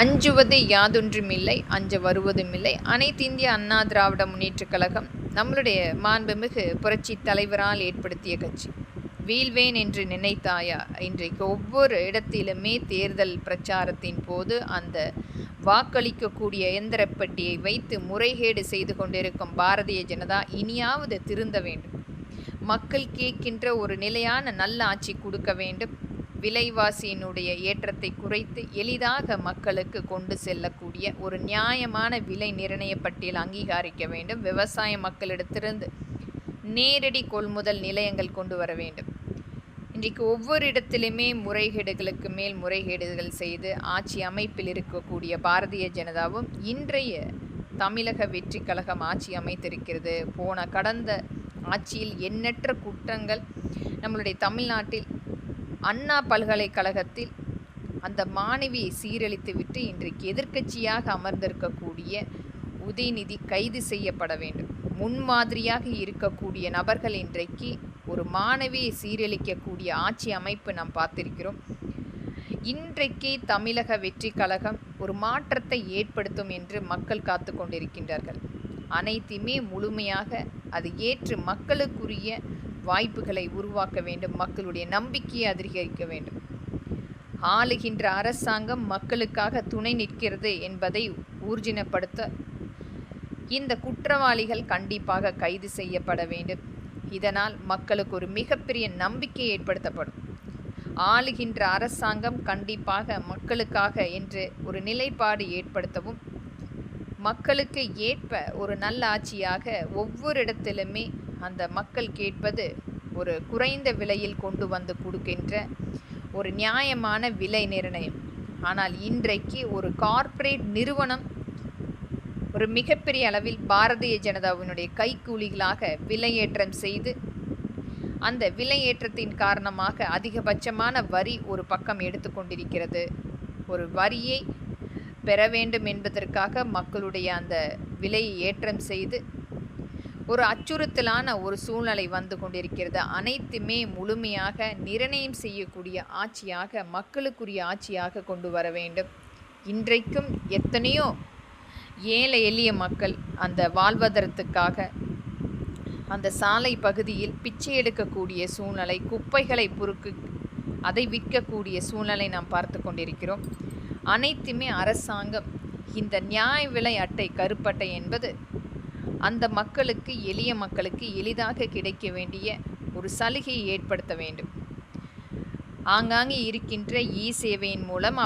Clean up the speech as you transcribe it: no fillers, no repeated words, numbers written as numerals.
அஞ்சுவது யாதொன்றுமில்லை, அஞ்ச வருவதுமில்லை. அனைத்து இந்திய அண்ணா திராவிட முன்னேற்றக் கழகம் நம்மளுடைய மாண்புமிகு புரட்சி தலைவரால் ஏற்படுத்திய கட்சி. வீழ்வேன் என்று நினைத்தாயா? இன்றைக்கு ஒவ்வொரு இடத்திலுமே தேர்தல் பிரச்சாரத்தின் போது அந்த வாக்களிக்கக்கூடிய எந்திரப்பட்டியை வைத்து முறைகேடு செய்து கொண்டிருக்கும் பாரதிய ஜனதா இனியாவது திருந்த வேண்டும். மக்கள் கேட்கின்ற ஒரு நிலையான நல்ல ஆட்சி கொடுக்க வேண்டும். விலைவாசியினுடைய ஏற்றத்தை குறைத்து எளிதாக மக்களுக்கு கொண்டு செல்லக்கூடிய ஒரு நியாயமான விலை நிர்ணய பட்டியல் அங்கீகரிக்க வேண்டும். விவசாய மக்களிடத்திலிருந்து நேரடி கொள்முதல் நிலையங்கள் கொண்டு வர வேண்டும். இன்றைக்கு ஒவ்வொரு இடத்திலுமே முறைகேடுகளுக்கு மேல் முறைகேடுகள் செய்து ஆட்சி அமைப்பில் இருக்கக்கூடிய பாரதிய ஜனதாவும் இன்றைய தமிழக வெற்றி கழகம் ஆட்சி அமைத்திருக்கிறது. கடந்த ஆட்சியில் எண்ணற்ற குற்றங்கள் நம்மளுடைய தமிழ்நாட்டில் அண்ணா பல்கலைக்கழகத்தில் அந்த மாணவியை சீரழித்துவிட்டு இன்றைக்கு எதிர்க்கட்சியாக அமர்ந்திருக்கக்கூடிய உதயநிதி கைது செய்யப்பட வேண்டும். முன்மாதிரியாக இருக்கக்கூடிய நபர்கள் இன்றைக்கு ஒரு மாணவியை சீரழிக்கக்கூடிய ஆட்சி அமைப்பு நாம் பார்த்திருக்கிறோம். இன்றைக்கு தமிழக வெற்றி கழகம் ஒரு மாற்றத்தை ஏற்படுத்தும் என்று மக்கள் காத்து கொண்டிருக்கின்றார்கள். அனைத்துமே முழுமையாக அது ஏற்று மக்களுக்குரிய வாய்ப்புகளை உருவாக்க வேண்டும். மக்களுடைய நம்பிக்கையை அதிகரிக்க வேண்டும். ஆளுகின்ற அரசாங்கம் மக்களுக்காக துணை நிற்கிறது என்பதை ஊர்ஜினப்படுத்த இந்த குற்றவாளிகள் கண்டிப்பாக கைது செய்யப்பட வேண்டும். இதனால் மக்களுக்கு ஒரு மிகப்பெரிய நம்பிக்கை ஏற்படுத்தப்படும். ஆளுகின்ற அரசாங்கம் கண்டிப்பாக மக்களுக்காக என்று ஒரு நிலைப்பாடு ஏற்படுத்தவும், மக்களுக்கு ஏற்ப ஒரு நல்ல ஆட்சியாக ஒவ்வொரு இடத்திலுமே அந்த மக்கள் கேட்பது ஒரு குறைந்த விலையில் கொண்டு வந்து கொடுக்கின்ற ஒரு நியாயமான விலை நிர்ணயம். ஆனால் இன்றைக்கு ஒரு கார்ப்பரேட் நிறுவனம் ஒரு மிகப்பெரிய அளவில் பாரதிய ஜனதாவினுடைய கைக்கூலிகளாக விலையேற்றம் செய்து அந்த விலையேற்றத்தின் காரணமாக அதிகபட்சமான வரி ஒரு பக்கம் எடுத்துக்கொண்டிருக்கிறது. ஒரு வரியை பெற வேண்டும் என்பதற்காக மக்களுடைய அந்த விலையை ஏற்றம் செய்து ஒரு அச்சுறுத்தலான ஒரு சூழ்நிலை வந்து கொண்டிருக்கிறது. அனைத்துமே முழுமையாக நிர்ணயம் செய்யக்கூடிய ஆட்சியாக, மக்களுக்குரிய ஆட்சியாக கொண்டு வர வேண்டும். இன்றைக்கும் எத்தனையோ ஏழை எளிய மக்கள் அந்த வாழ்வதற்காக அந்த சாலை பகுதியில் பிச்சை எடுக்கக்கூடிய சூழ்நிலை, குப்பைகளை அதை விற்கக்கூடிய சூழ்நிலை நாம் பார்த்து கொண்டிருக்கிறோம். அனைத்துமே அரசாங்கம் இந்த நியாய விலை அட்டை, கருப்பட்டை என்பது அந்த மக்களுக்கு, எளிய மக்களுக்கு எளிதாக கிடைக்க வேண்டிய ஒரு சலுகையை ஏற்படுத்த வேண்டும். ஆங்காங்கே இருக்கின்ற சேவையின் மூலம்